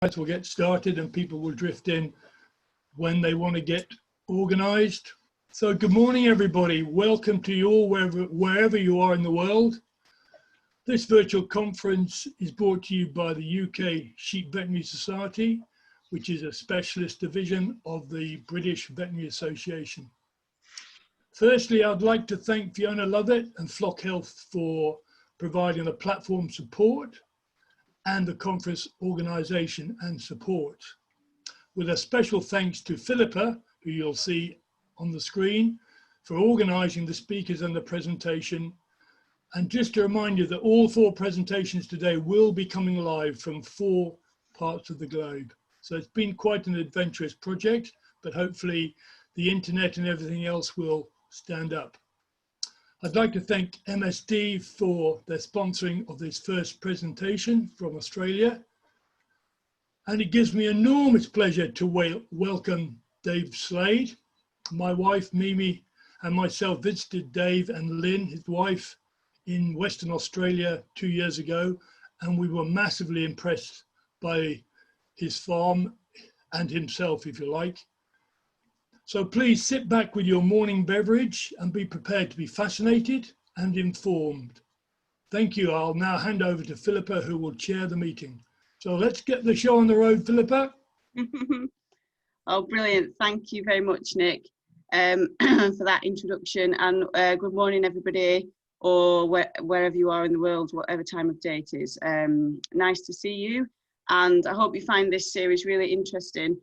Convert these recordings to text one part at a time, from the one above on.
We'll get started and people will drift in when they want to get organized. So good morning, everybody. Welcome to you all wherever you are in the world. This virtual conference is brought to you by the UK Sheep Veterinary Society, which is a specialist division of the British Veterinary Association. Firstly, I'd like to thank Fiona Lovett and Flock Health for providing the platform support and the conference organisation and support. With a special thanks to Phillipa, who you'll see on the screen, for organising the speakers and the presentation. And just to remind you that all 4 presentations today will be coming live from 4 parts of the globe. So it's been quite an adventurous project, but hopefully the internet and everything else will stand up. I'd like to thank MSD for their sponsoring of this first presentation from Australia. And it gives me enormous pleasure to welcome Dave Slade. My wife, Mimi, and myself visited Dave and Lynn, his wife, in Western Australia 2 years ago, and we were massively impressed by his farm and himself, if you like. So please sit back with your morning beverage and be prepared to be fascinated and informed. Thank you. I'll now hand over to Phillipa, who will chair the meeting. So let's get the show on the road, Phillipa. Oh, brilliant. Thank you very much, Nick, for that introduction. And good morning, everybody, or wherever you are in the world, whatever time of day it is. Nice to see you. And I hope you find this series really interesting.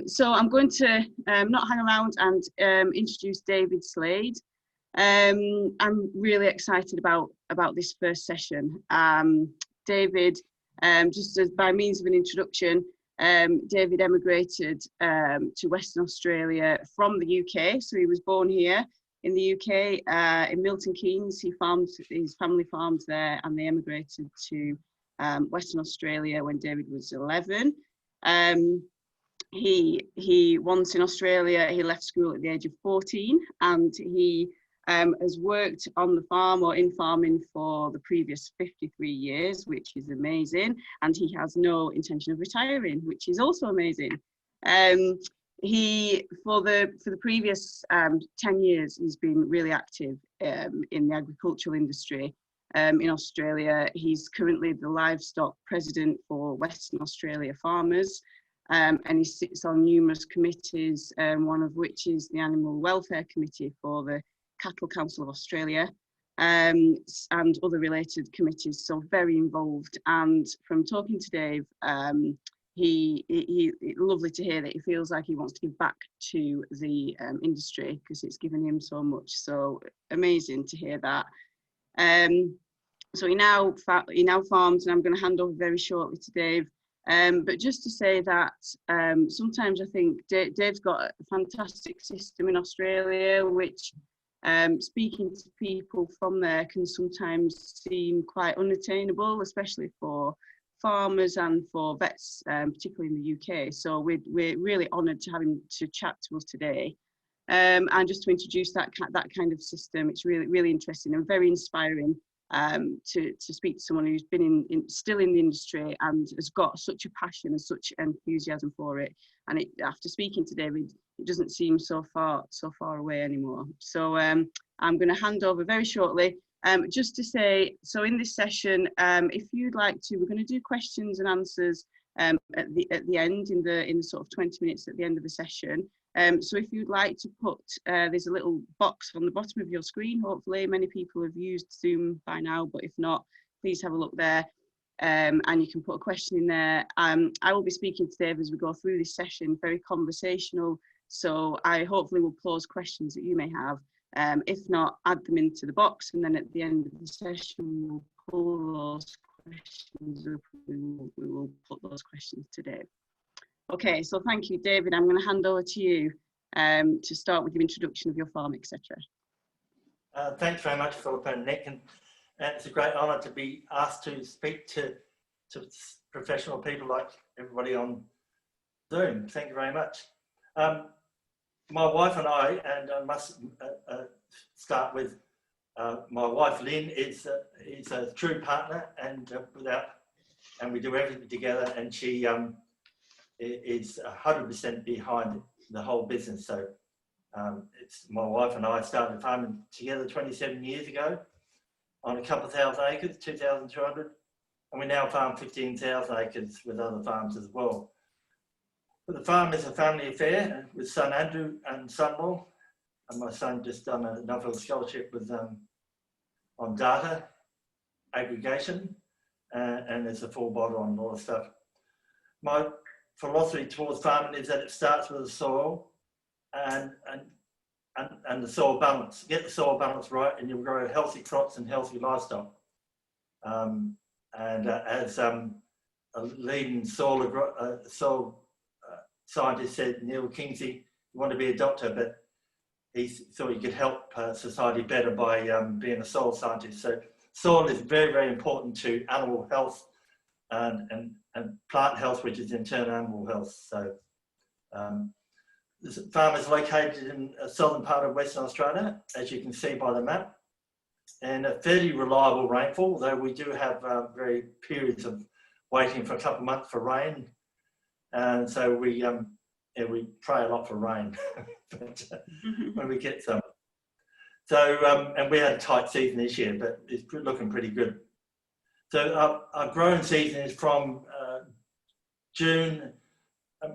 So I'm going to not hang around and introduce David Slade. I'm really excited about this first session. David, just as by means of an introduction, David emigrated to Western Australia from the UK. So he was born here in the UK, in Milton Keynes. His family farmed there, and they emigrated to Western Australia when David was 11. He once in Australia, he left school at the age of 14, and he has worked on the farm or in farming for the previous 53 years, which is amazing. And he has no intention of retiring, which is also amazing. He, for the previous 10 years, he's been really active in the agricultural industry in Australia. He's currently the livestock president for Western Australia farmers. And he sits on numerous committees, one of which is the Animal Welfare Committee for the Cattle Council of Australia, and other related committees, so very involved. And from talking to Dave, lovely to hear that he feels like he wants to give back to the industry because it's given him so much. So amazing to hear that. So he now farms, and I'm going to hand over very shortly to Dave. But just to say that sometimes I think Dave's got a fantastic system in Australia, which speaking to people from there can sometimes seem quite unattainable, especially for farmers and for vets, particularly in the UK. So we're really honoured to have him to chat to us today. And just to introduce that kind of system, it's really, really interesting and very inspiring. To speak to someone who's been still in the industry and has got such a passion and such enthusiasm for it. And after speaking to David, it doesn't seem so far away anymore. So I'm going to hand over very shortly. Just to say, so in this session, if you'd like to, we're going to do questions and answers at the end, in the sort of 20 minutes at the end of the session. So if you'd like to put, there's a little box on the bottom of your screen. Hopefully many people have used Zoom by now, but if not, please have a look there, and you can put a question in there. I will be speaking to Dave as we go through this session, very conversational. So I hopefully will pose questions that you may have. If not, add them into the box, and then at the end of the session, we'll pull those questions up. We will put those questions to Dave. Okay, so thank you, David. I'm going to hand over to you to start with your introduction of your farm, etc. Thanks very much, Phillipa and Nick, and it's a great honour to be asked to speak to professional people like everybody on Zoom. Thank you very much. My wife and I must start with my wife Lynn is a true partner, and without and we do everything together, and she is 100% behind the whole business. So it's my wife and I started farming together 27 years ago on a couple of thousand acres, 2,200, and we now farm 15,000 acres with other farms as well. But the farm is a family affair with son Andrew and son-in-law, and my son just done a Nuffield scholarship with on data aggregation, and there's a full bottle on all the stuff. My philosophy towards farming is that it starts with the soil and the soil balance. Get the soil balance right, and you'll grow healthy crops and healthy livestock. As a leading soil scientist said, Neil Kingsley, he wanted to be a doctor, but he thought he could help society better by being a soil scientist. So soil is very, very important to animal health and plant health, which is in turn animal health. So this farm is located in a southern part of Western Australia, as you can see by the map, and a fairly reliable rainfall, though we do have very periods of waiting for a couple of months for rain. And so we pray a lot for rain but, when we get some. So, and we had a tight season this year, but it's looking pretty good. So our growing season is from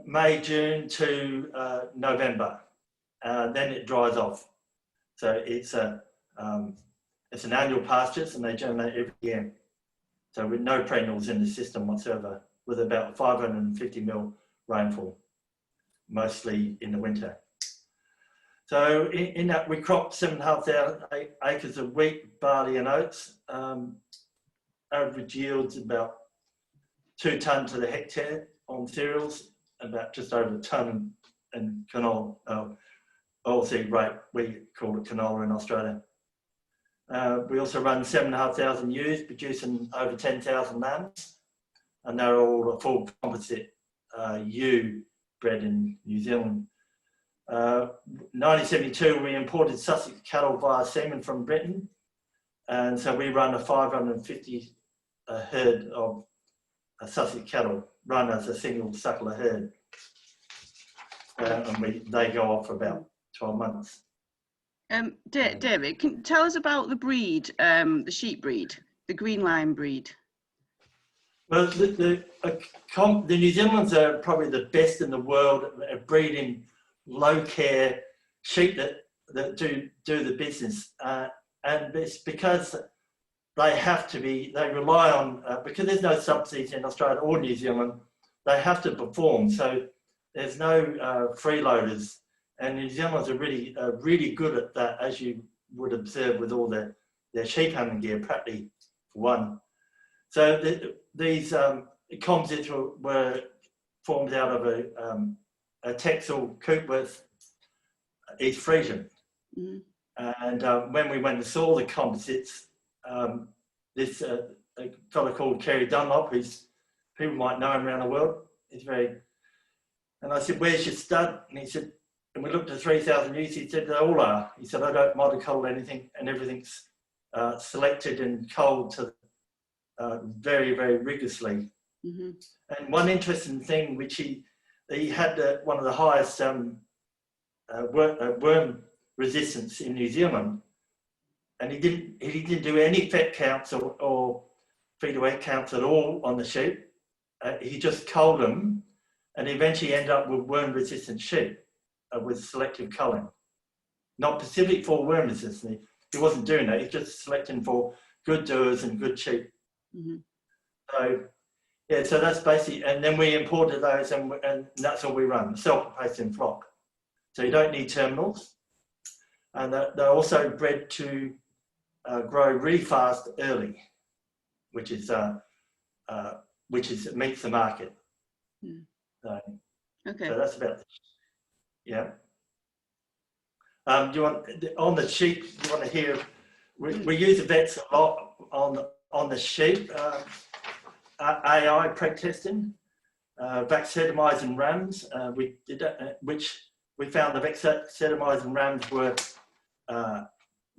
May, June to November. Then it dries off. So it's an annual pastures, and they germinate every year. So with no perennials in the system whatsoever, with about 550 mil rainfall, mostly in the winter. So in that we crop 7,500 acres of wheat, barley and oats. Average yields about 2 tonnes to the hectare on cereals, about just over a tonne in canola, oilseed rape, we call it canola in Australia. We also run 7,500 ewes, producing over 10,000 lambs, and they're all a full composite ewe bred in New Zealand. 1972, we imported Sussex cattle via semen from Britain, and so we run a 550 herd of Sussex cattle, run as a single suckler herd, and they go off for about 12 months. David, can you tell us about the breed, the sheep breed, the green line breed? Well, the New Zealanders are probably the best in the world at breeding low care sheep that do the business, and it's because they rely on, because there's no subsidies in Australia or New Zealand, they have to perform. So there's no freeloaders, and New Zealanders are really good at that, as you would observe with all their sheep hunting gear, practically for one. So these composites were formed out of a Texel Coopworth East Frisian. Mm-hmm. And when we went and saw the composites, this a fellow called Kerry Dunlop, who's people might know him around the world, and I said, "Where's your stud?" And he said, and we looked at 3,000 ewes, he said, "They all are." He said, "I don't multicull anything, and everything's selected and culled to very, very rigorously." Mm-hmm. And one interesting thing, which he had one of the highest worm resistance in New Zealand, and he didn't do any fat counts or feed-to-weight counts at all on the sheep. He just culled them, and eventually ended up with worm-resistant sheep with selective culling. Not specific for worm resistance. He wasn't doing that. He's just selecting for good doers and good sheep. Mm-hmm. So, yeah, so that's basically, and then we imported those, and that's all we run, self-replacing flock. So you don't need terminals. And they're also bred to grow really fast early, which is meets the market. Mm. So, okay. So that's about it. Yeah. Do you want on the sheep? Do you want to hear? We use the vets a lot on the sheep. AI preg testing, vaccedamizing rams. We did which we found the vaccedamizing rams were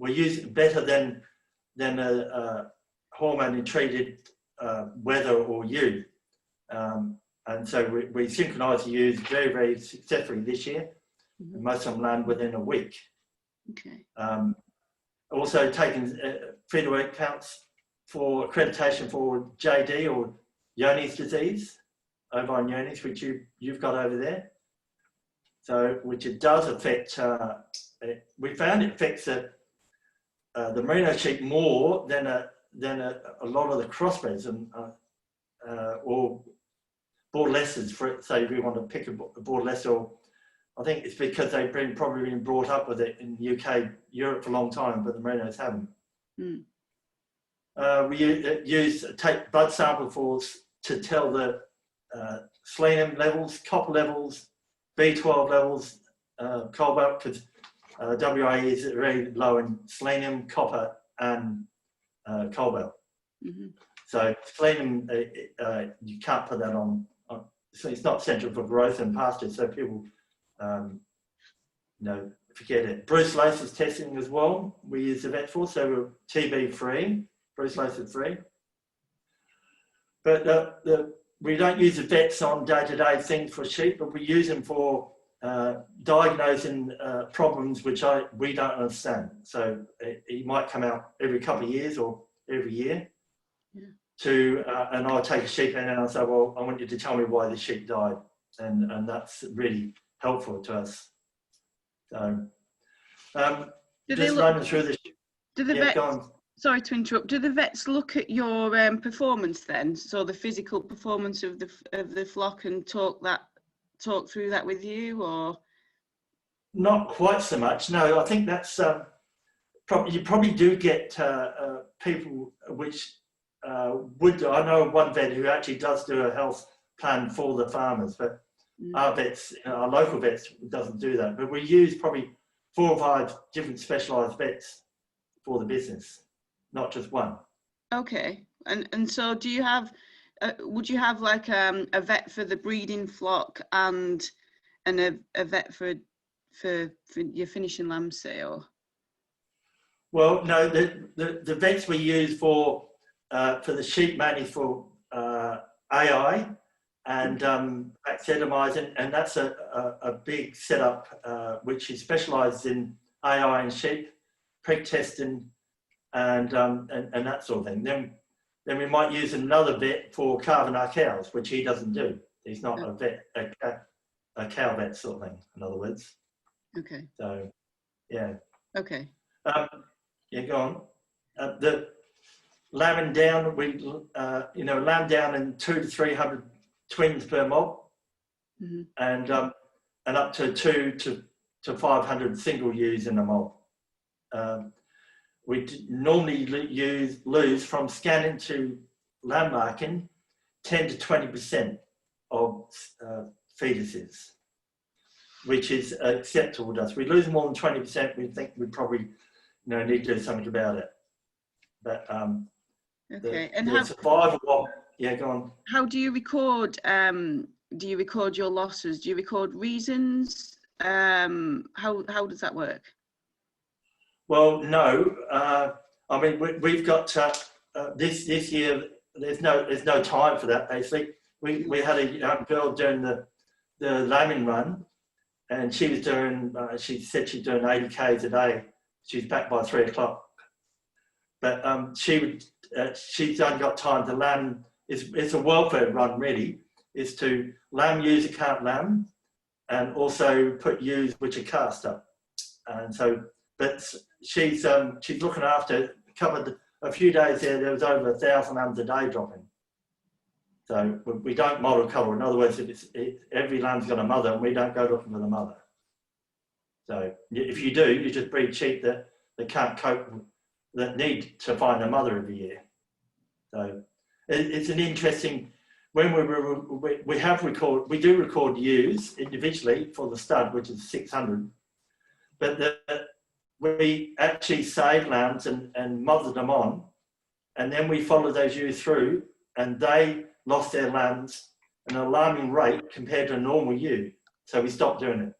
used better than hormone treated wether or ewe. And so we synchronised the ewes very, very successfully this year. And most of them land within a week. Okay. Also taking feed-a-week counts for accreditation for JD or Johne's disease, ovine Johne's, which you've got over there. So, which it does affect, we found it affects the merino sheep more than a lot of the crossbreds and or Bordelesses. Say if we want to pick a Bordeless, or I think it's because they've probably been brought up with it in the UK, Europe for a long time, but the merinos haven't. Mm. We take blood samples to tell the selenium levels, copper levels, B12 levels, cobalt, because WA is very low in selenium, copper, and cobalt. Mm-hmm. So selenium, you can't put that on. So it's not essential for growth and pasture. So people, forget it. Brucellosis testing as well. We use the vet for, so we're TB free, brucellosis free. But we don't use the vets on day-to-day things for sheep, but we use them for diagnosing problems which we don't understand. So it might come out every couple of years or every year. Yeah. And I'll take a sheep in and I'll say, well, I want you to tell me why the sheep died. And that's really helpful to us. So just running through the sheep. Sorry to interrupt. Do the vets look at your performance then? So the physical performance of the flock, and talk through that with you, or? Not quite so much. No, I think that's you probably do get people which would. I know one vet who actually does do a health plan for the farmers, but our vets, our local vets, doesn't do that. But we use probably 4 or 5 different specialised vets for the business. Not just one. Okay, and so do you have? Would you have like a vet for the breeding flock and a vet for your finishing lamb sale? Well, no. The vets we use for the sheep mainly for AI and accetamizing, and that's a big setup which is specialised in AI and sheep, preg testing. And that sort of thing. Then we might use another vet for calving our cows, which he doesn't do. He's not a vet, a cow vet sort of thing, in other words. Okay. So, yeah. Okay. Yeah, go on. The lambing down, lamb down in 200 to 300 twins per mob, and up to 200 to 500 single ewes in a mob. We normally lose from scanning to lamb marking 10 to 20% of fetuses, which is acceptable to us. We lose more than 20%, we think we probably need to do something about it. But okay. the survival of, yeah, go on. How do you record? Do you record your losses? Do you record reasons? How does that work? Well, no. I mean, we've got this year. There's no time for that. Basically, we had a young girl doing the lambing run, and she was doing. She said she's doing 80 k's a day. She's back by 3 o'clock. But she's only got time to lamb. It's a welfare run, really. Is to lamb ewes that can't lamb, and also put ewes which are cast up, and so. But she's looking after a few days there was over 1,000 lambs a day dropping. So we don't model colour. In other words, every lamb's got a mother, and we don't go looking for the mother. So if you do, you just breed sheep that can't cope, that need to find a mother every year. So it's an interesting. When we do record ewes individually for the stud, which is 600, but we actually save lambs and mother them on, and then we follow those ewes through, and they lost their lambs at an alarming rate compared to a normal ewe. So we stopped doing it.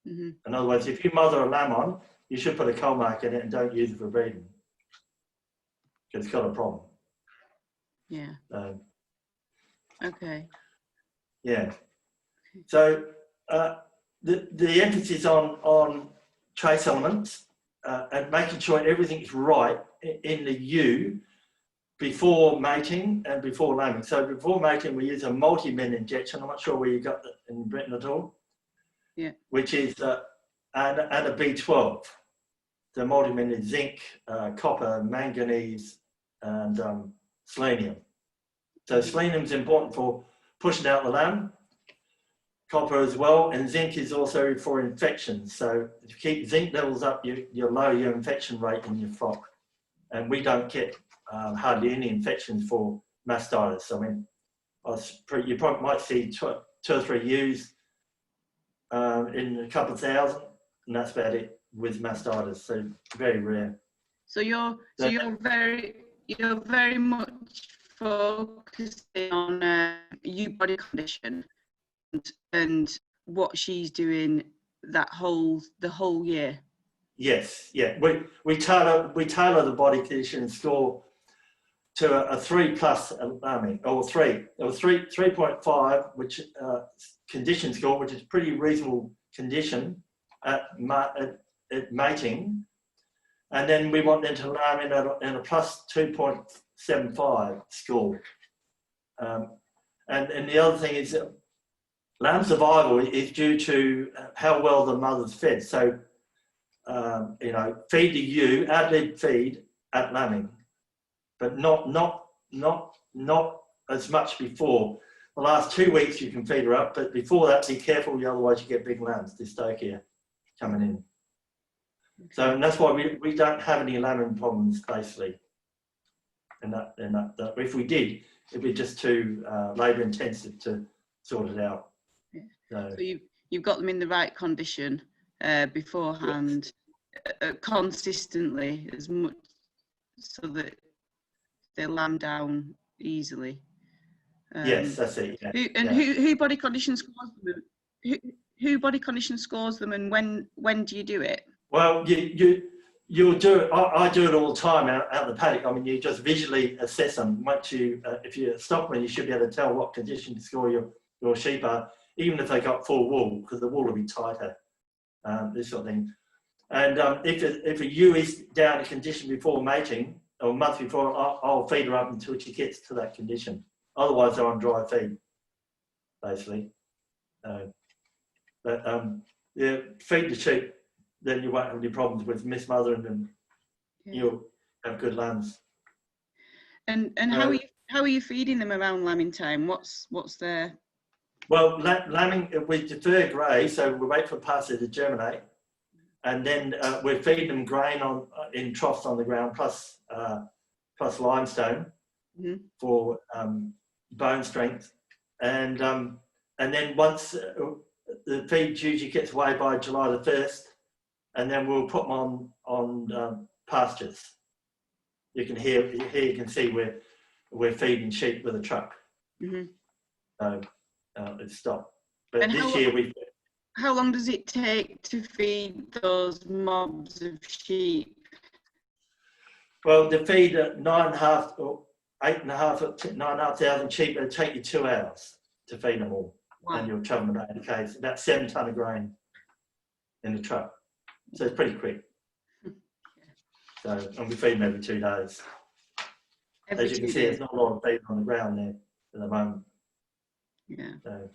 In other words, if you mother a lamb on, you should put a cull mark in it and don't use it for breeding, because it's got a problem. Yeah. Okay. Yeah. So the emphasis on trace elements and making sure everything's right in the ewe before mating and before lambing. So before mating, we use a multi-min injection. I'm not sure where you got that in Britain at all. Yeah. Which is and a B12. The multi-min is zinc, copper, manganese, and selenium. So selenium is important for pushing out the lamb. Copper as well, and zinc is also for infections. So if you keep zinc levels up, you lower your infection rate in your flock. And we don't get hardly any infections for mastitis. I mean, you probably might see two or three ewes in a couple of thousand, and that's about it with mastitis. So very rare. So you're very much focusing on ewe body condition and what she's doing the whole year. Yes, yeah. We tailor the body condition score to a 3+ lambing, or 3.5, which condition score, which is pretty reasonable condition at mating, and then we want them to lamb in a plus 2.75 score. And the other thing is that lamb survival is due to how well the mother's fed. So, feed the ewe, ad-lib feed at lambing, but not as much before. The last 2 weeks you can feed her up, but before that, be careful, otherwise you get big lambs, dystocia, coming in. So, and that's why we don't have any lambing problems, basically. And that if we did, it'd be just too labour intensive to sort it out. So you've got them in the right condition beforehand, consistently, as much so that they lamb down easily. Yes, that's it. Yeah. Who body condition scores them? Who body condition scores them, and when do you do it? Well, you'll do it. I do it all the time out the paddock. I mean, you just visually assess them. Once if you're a stockman, you should be able to tell what condition to score your sheep are, even if they got full wool, because the wool will be tighter. This sort of thing. And if a ewe is down a condition before mating, or a month before, I'll feed her up until she gets to that condition. Otherwise, they're on dry feed, basically. Feed the sheep, then you won't have any problems with mismothering, and you'll have good lambs. And how are you feeding them around lambing time? What's their... Well, lambing, we defer grey, so we wait for pasture to germinate, and then we're feeding them grain in troughs on the ground, plus limestone for bone strength, and then once the feed usually gets away by July the 1st, and then we'll put them on pastures. You can you can see we're feeding sheep with a truck. So it's stopped. But and this year how long does it take to feed those mobs of sheep? Well, to feed 9,500 or 9,500 sheep, it'll take you 2 hours to feed them all. Wow. And you'll travel about 80 k's, about 7 tonne of grain in the truck. So it's pretty quick. So, and we feed them every 2 days. As you can see, there's not a lot of feed on the ground there at the moment. Yeah. So,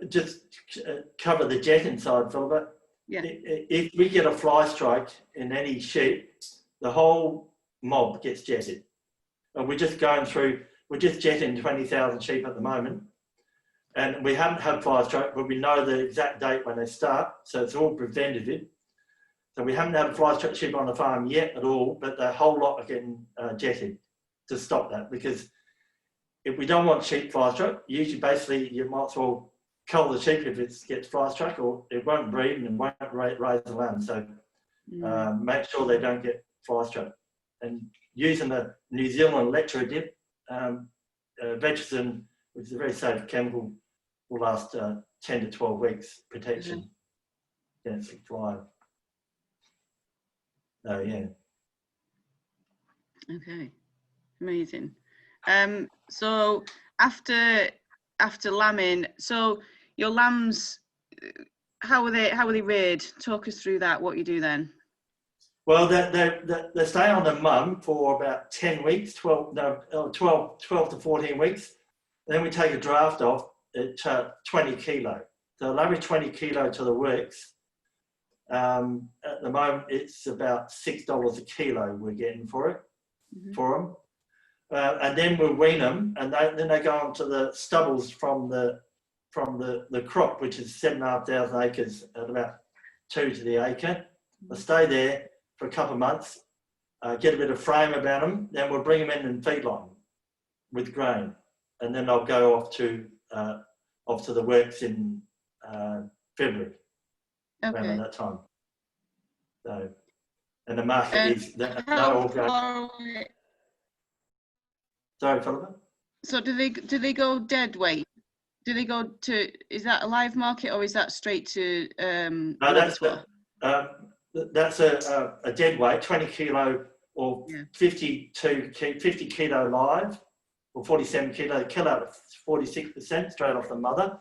just cover the jetting side, Phillipa. Yeah. If we get a fly strike in any sheep, the whole mob gets jetted. And we're just jetting 20,000 sheep at the moment. And we haven't had fly strike, but we know the exact date when they start. So it's all preventative. So we haven't had a fly strike sheep on the farm yet at all, but the whole lot are getting jetted to stop that. Because if we don't want sheep fly strike, usually basically you might as well cull the sheep if it gets fly strike, or it won't breed and won't raise the lamb. So make sure they don't get fly strike. And using the New Zealand electro dip, Vetricin, which is a very safe chemical, will last 10 to 12 weeks protection against fly. So yeah. Okay. Amazing. So after lambing, so your lambs, how are they reared? Talk us through that. What you do then? Well, they stay on the mum for about 10 weeks, 12 to 14 weeks. Then we take a draft off at 20 kilo. So they'll average 20 kilo to the works. At the moment, it's about $6 a kilo we're getting for it, for them. And then we'll wean them, and then they go on to the stubbles from the crop, which is 7,500 acres at about 2 to the acre. They'll stay there for a couple of months, get a bit of frame about them, then we'll bring them in and feed line with grain, and then they'll go off to the works in February, around that time. So, and the market is they're all going. Sorry, Phillipa? So do they go dead weight? Do they go to, is that a live market or is that straight to No, that's a dead weight, 20 kilo or 50 kilo live, or 47 kilo. They kill out 46% straight off the mother.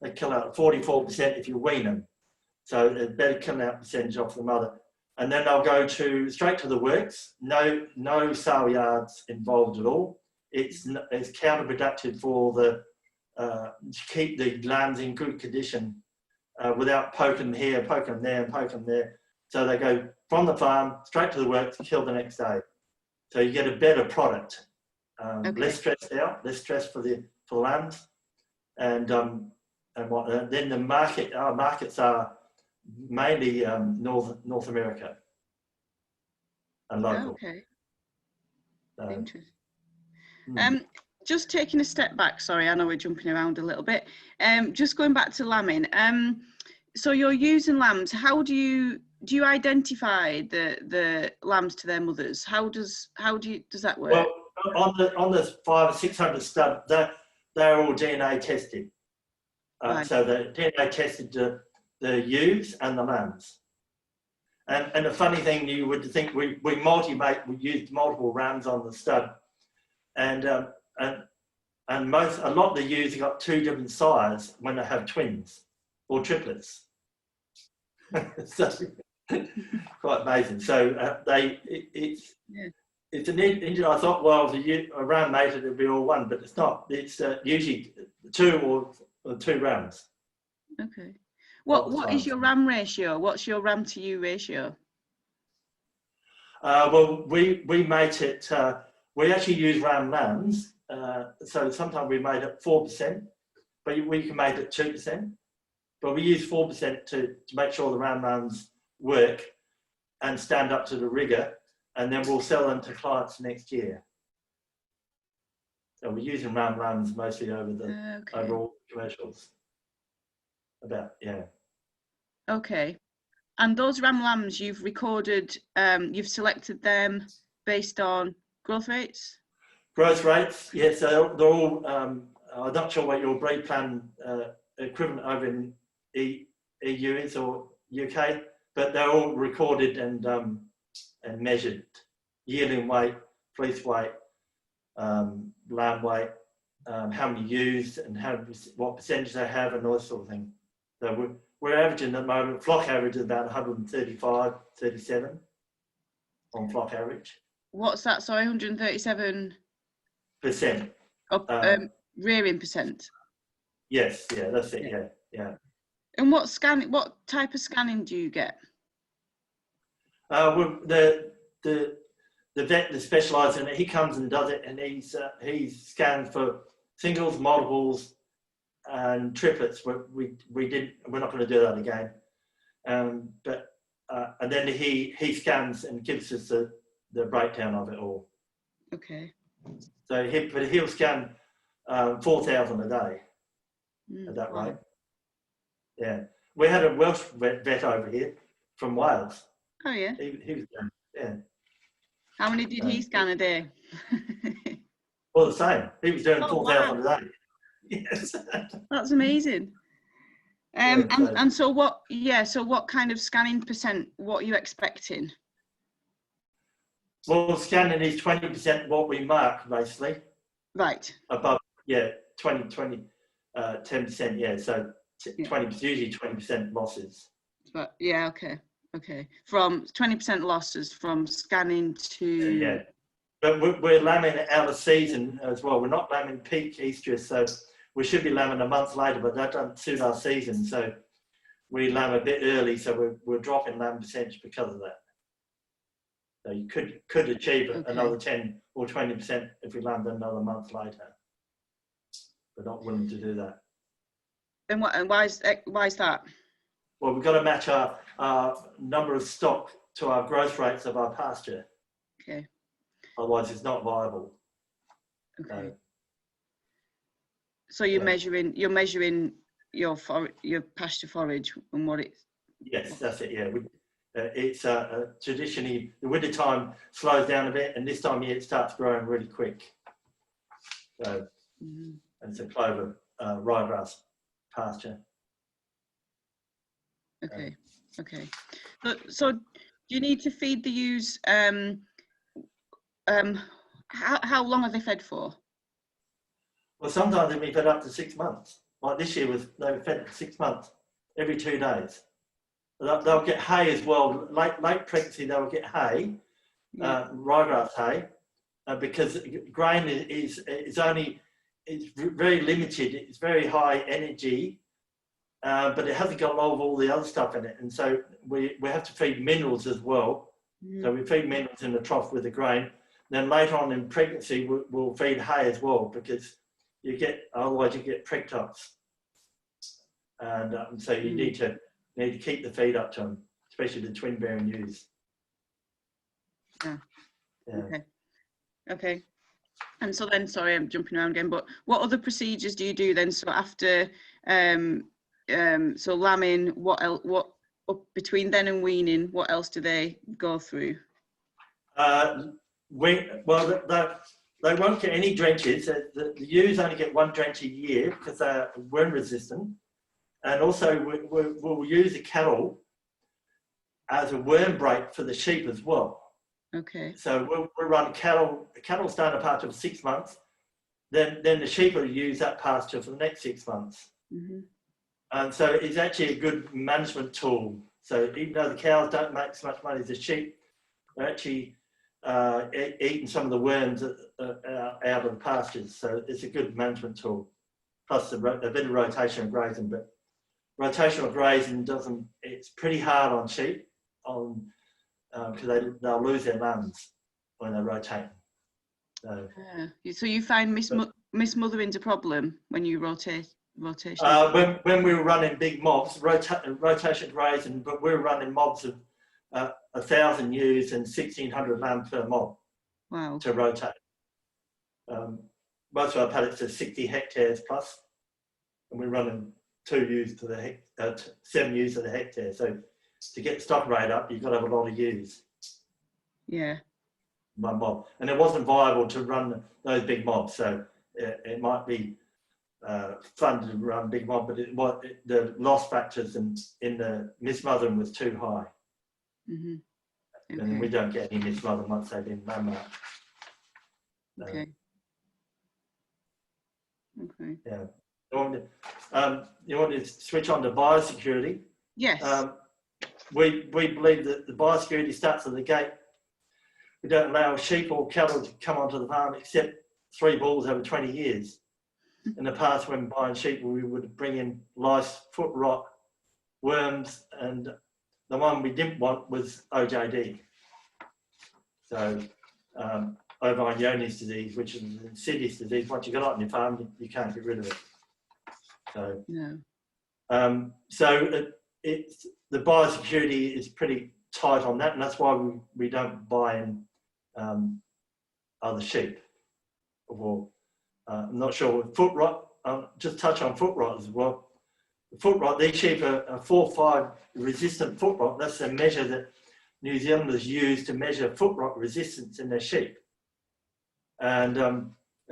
They kill out 44% if you wean them. So it's better killing out percentage off the mother. And then they'll go straight to the works. No sale yards involved at all. It's counterproductive for to keep the lambs in good condition without poking them here, poking them there, and poking them there. So they go from the farm straight to the works, kill the next day. So you get a better product, less stressed out, less stress for the lambs, and then the market. Our markets are mainly North America and local. Okay. So, interesting. Just taking a step back. Sorry, I know we're jumping around a little bit. Just going back to lambing. So you're using lambs. How do you identify the lambs to their mothers? How does that work? Well, on the 500 or 600 stud, they're all DNA tested. Right. So the DNA tested the ewes and the lambs. And the funny thing, you would think we used multiple rams on the stud, and a lot of the ewes have got 2 different sizes when they have twins or triplets. So quite amazing. So it's an engine. I thought, well, if a ram mated, it'd be all one, but it's not. It's usually 2 or 2 rams. Okay. What is your ram ratio? What's your ram to ewe ratio? Well, we mate it. We actually use ram lambs. So sometimes we mate it 4%, but we can mate it 2%. But we use 4% to make sure the ram lambs work and stand up to the rigor, and then we'll sell them to clients next year. So we're using ram lambs mostly over the overall commercials. Okay. And those ram lambs you've recorded, you've selected them based on growth rates? Growth rates, yes. They're all, I'm not sure what your breed plan equivalent over in EU is or UK, but they're all recorded and measured. Yearling weight, fleece weight, lamb weight, how many ewes and what percentage they have and all that sort of thing. So we're averaging at the moment, flock average is about 135, 37 on flock average. What's that? Sorry, 137%. Rearing percent. Yes, yeah, that's it. Yeah. And what type of scanning do you get? Well, the vet that specialises in it, he comes and does it, and he's scanned for singles, multiples, and triplets. We're not going to do that again. And then he scans and gives us the breakdown of it all. Okay. So he'll scan 4,000 a day at that rate. Yeah, we had a Welsh vet over here from Wales. Oh yeah. He was doing, yeah. How many did he scan a day? Well, the same. He was doing 4,000 a day. Yes. That's amazing. And so what? Yeah. So what kind of scanning percent? What are you expecting? Well, scanning is 20% what we mark, basically. Right. Above, yeah, 10%, yeah. So 20%, usually 20% losses. But yeah, okay. From 20% losses from scanning to. Yeah. But we're lambing out of season as well. We're not lambing peak estrus, so we should be lambing a month later, but that doesn't suit our season. So we lamb a bit early, so we're dropping lamb percentage because of that. So you could achieve another 10 or 20% if we lambed another month later. We're not willing to do that. And why is that? Well, we've got to match our number of stock to our growth rates of our pasture. Okay. Otherwise, it's not viable. Okay. So you're measuring your pasture forage and what it's. Yes, that's it. Yeah, it's traditionally the winter time slows down a bit, and this time of year it starts growing really quick. So, and it's a clover ryegrass pasture. Okay. So do you need to feed the ewes? How long are they fed for? Well, sometimes they've been fed up to 6 months. Like this year they were fed for 6 months, every 2 days. They'll get hay as well. Late pregnancy, they'll get hay, ryegrass hay, because grain is very limited. It's very high energy, but it hasn't got a lot of all the other stuff in it. And so we have to feed minerals as well. So we feed minerals in the trough with the grain. Then later on in pregnancy, we'll feed hay as well, because otherwise you get prectox. And so you need to keep the feed up to them, especially the twin bearing ewes. Okay. And so then, sorry, I'm jumping around again, but what other procedures do you do then? So after, so lambing, what else? What between then and weaning? What else do they go through? They won't get any drenches. The ewes only get 1 drench a year because they're worm resistant. And also we'll use the cattle as a worm break for the sheep as well. Okay. So we'll run cattle. The cattle start a pasture for 6 months. Then the sheep will use that pasture for the next 6 months. And so it's actually a good management tool. So even though the cows don't make so much money as the sheep, they're actually eating some of the worms out of the pastures. So it's a good management tool. Plus a bit of rotational grazing, but rotational grazing it's pretty hard on sheep because they'll lose their lambs when they rotate. So you find mismothering's a problem when you rotation? When we were running big mobs, rotation grazing, but we were running mobs of 1,000 ewes and 1,600 lambs per mob. Wow. To rotate. Most of our paddocks are 60 hectares plus, and we're running 7 ewes to the hectare. So to get stock rate up, you've got to have a lot of ewes. Yeah. By mob, and it wasn't viable to run those big mobs. So it might be fun to run big mob, but the loss factors in the mismothering was too high. Okay. And we don't get any mismothering once they've been lamb out. Okay. Yeah. You want to switch on to biosecurity? Yes. We believe that the biosecurity starts at the gate. We don't allow sheep or cattle to come onto the farm except 3 bulls over 20 years. In the past, when buying sheep, we would bring in lice, foot rot, worms, and the one we didn't want was OJD. So ovine Johne's disease, which is an insidious disease. Once you got it on your farm, you can't get rid of it. So, no. It's the biosecurity is pretty tight on that, and that's why we don't buy in other sheep. Or I'm not sure with foot rot. Just touch on foot rot as well. Foot rot, these sheep are 4-5 resistant foot rot. That's a measure that New Zealanders use to measure foot rot resistance in their sheep. And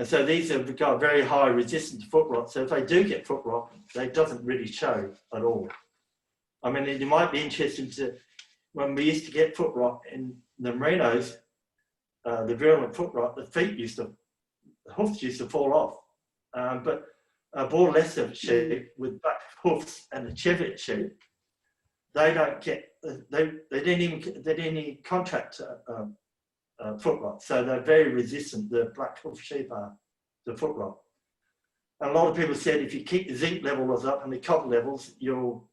so these have got very high resistance to foot rot. So if they do get foot rot, it doesn't really show at all. I mean, you might be interested to, when we used to get foot rot in the merinos, the virulent foot rot, the hoofs used to fall off. But Bord Leicester sheep with black hoofs and the Cheviot sheep, they don't get, they didn't even contract foot rot, so they're very resistant. The black hoof sheep are the foot rot. And a lot of people said if you keep the zinc levels up and the copper levels, you'll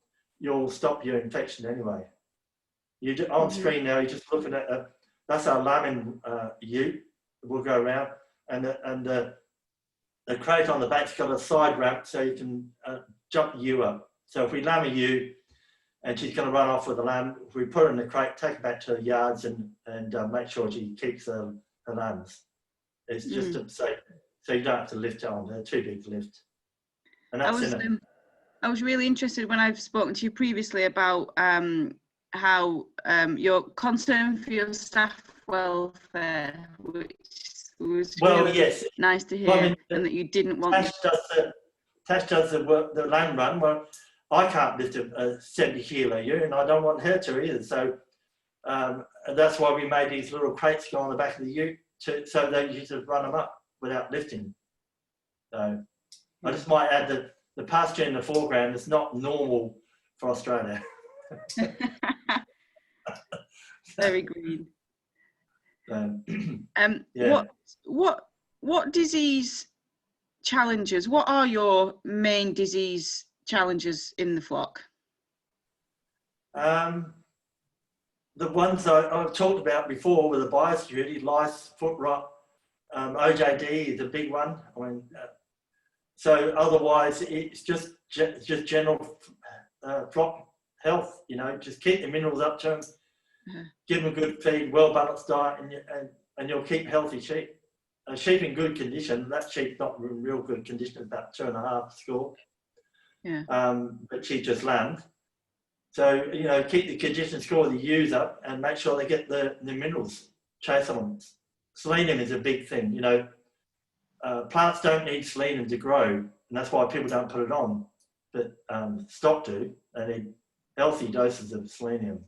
stop your infection anyway. On screen now, you're just looking at that's our lambing ewe. We'll go around, and the crate on the back's got a side ramp so you can jump the ewe up. So if we lamb a ewe and she's going to run off with the lamb, if we put her in the crate, take her back to the yards and make sure she keeps her lambs. It's just safe, so you don't have to lift her on. They're too big to lift. And that's I was really interested when I've spoken to you previously about how your concern for your staff welfare, which was really nice to hear, and that you didn't want. Tash does the work, the lamb run. Well, I can't lift a 70-kilo ewe, and I don't want her to either. So that's why we made these little crates go on the back of the ewe, so they used to run them up without lifting. So I just might add that the pasture in the foreground is not normal for Australia. Very green. Yeah. What disease challenges? What are your main disease challenges in the flock? The ones I've talked about before with the biosecurity, lice, foot rot, OJD is a big one. I mean, so otherwise it's just general flock health. You know, just keep the minerals up to them, give them a good feed, well balanced diet, and you'll keep healthy sheep. A sheep in good condition, that sheep's not in real good condition, about 2.5 score. Yeah. But she just lambed. So, you know, keep the condition score of the ewes up and make sure they get the minerals, chase them. Selenium is a big thing, you know. Plants don't need selenium to grow, and that's why people don't put it on. But stock do. They need healthy doses of selenium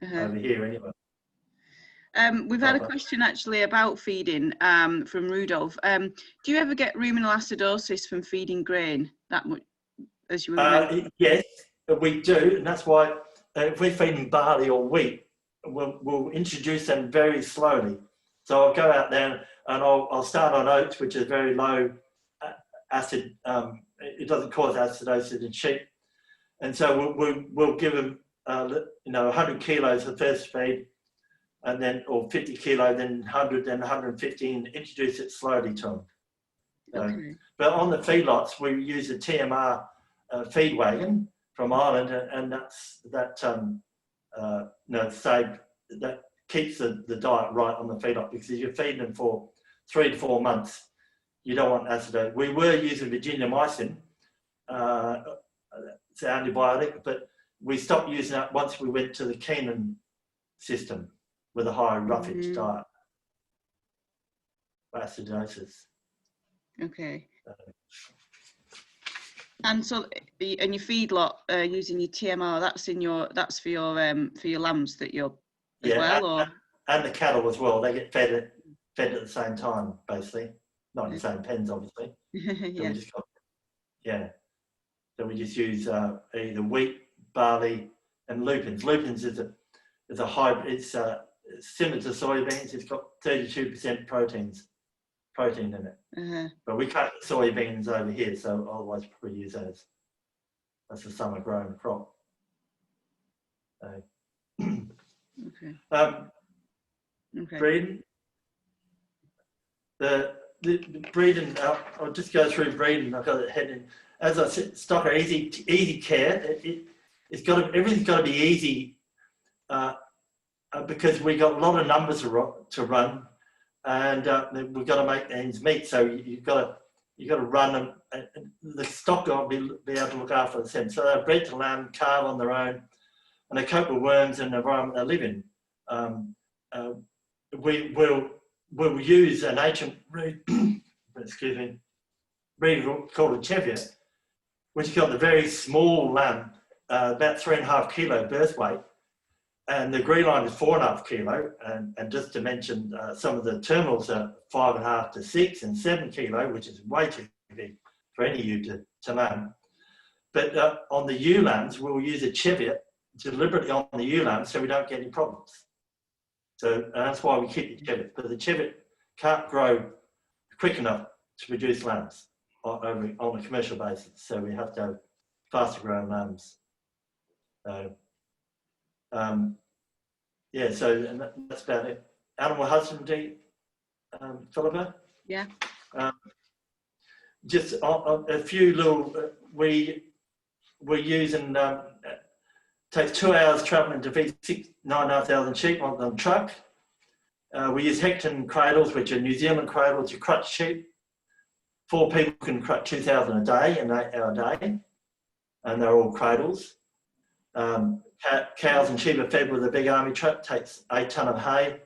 over here anyway. We've had a question actually about feeding from Rudolph. Do you ever get ruminal acidosis from feeding grain that much, as you were Yes, we do, and that's why if we're feeding barley or wheat, we'll introduce them very slowly. So I'll go out there and I'll start on oats, which is very low acid. It doesn't cause acidosis in sheep, and so we'll give them 100 kilos the first feed, and then or 50 kilo, then 100, then 150, and introduce it slowly to them. Okay. But on the feedlots, we use a TMR feed wagon from Ireland, and that keeps the diet right on the feedlot, because if you're feeding them for 3 to 4 months, you don't want acidosis. We were using Virginiamycin, it's an antibiotic, but we stopped using that once we went to the Keenan system with a higher roughage diet for acidosis. Okay. And so, and your feedlot using your TMR, that's for your lambs that you're as well, or and the cattle as well. They get fed at the same time, basically, not in the same pens, obviously. Yeah. So we just use either wheat, barley, and lupins. Lupins is a hybrid. It's similar to soybeans. It's got 32% protein in it. But we cut soybeans over here, so otherwise we use those. That's a summer grown crop. Okay. Breeding. The breeding. I'll just go through breeding. I've got it heading. As I said, stock are easy care. Everything's got to be easy because we got a lot of numbers to run. And we've got to make ends meet, so you've got to run them. The stock got to be able to look after themselves. So they're bred to lamb, calve on their own, and they cope with worms in the environment they live in. We'll use an ancient breed, breed called a Cheviot, which has got the very small lamb, about 3.5 kilo birth weight, and the green line is 4.5 kilo, and just to mention, some of the terminals are 5.5 to 6 and 7 kilo, which is way too big for any ewe to lamb. But on the ewe lambs, we'll use a cheviot deliberately on the ewe lambs so we don't get any problems. So that's why we keep the cheviot, but the cheviot can't grow quick enough to produce lambs on a commercial basis. So we have to have faster growing lambs. Yeah, so and that's about it. Animal husbandry, Phillipa? Yeah. Just a few little, we're using, takes 2 hours travelling to feed 9,500 sheep on the truck. We use Hecton cradles, which are New Zealand cradles to crutch sheep. 4 people can crutch 2,000 a day, an 8-hour day, and they're all cradles. Cows and sheep are fed with a big army truck, takes 8 tonne of hay,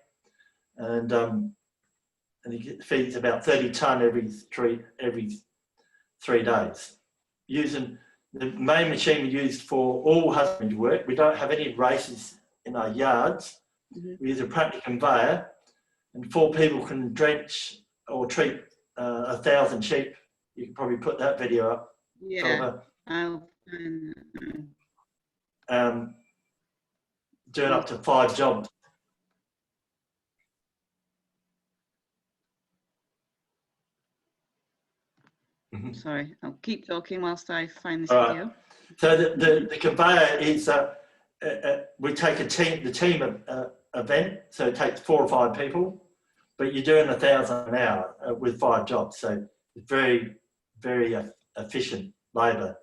and it feeds about 30 tonne every three days. Using the main machine we use for all husbandry work. We don't have any races in our yards. We use a Pratley conveyor, and 4 people can drench or treat 1,000 sheep. You can probably put that video up. Yeah. Doing up to 5 jobs. Sorry, I'll keep talking whilst I find this All video. right. So the conveyor is, we take the team event, so it takes 4 or 5 people, but you're doing 1,000 an hour with 5 jobs. So it's very, very efficient labour,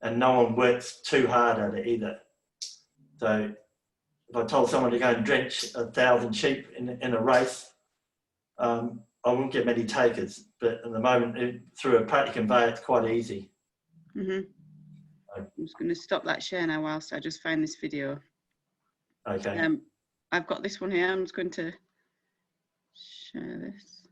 and no one works too hard at it either. So if I told someone to go and drench 1,000 sheep in a race, I wouldn't get many takers, but at the moment, through a Pratley conveyor, it's quite easy. I'm just going to stop that share now whilst I just find this video. Okay. I've got this one here. I'm just going to share this.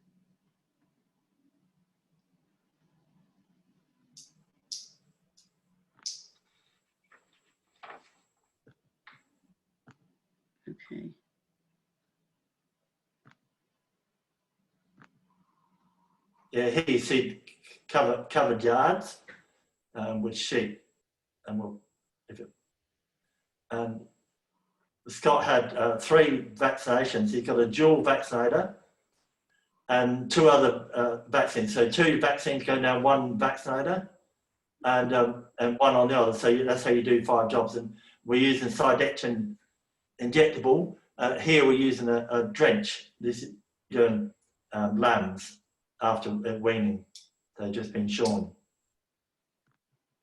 Okay. Yeah, here you see covered yards with sheep, and Scott had 3 vaccinations. He's got a dual vaccinator and 2 other vaccines. So 2 vaccines go down 1 vaccinator, and 1 on the other. So that's how you do 5 jobs. And we're using Slade injectable. Here we're using a drench. This is doing lambs after weaning. They've just been shorn.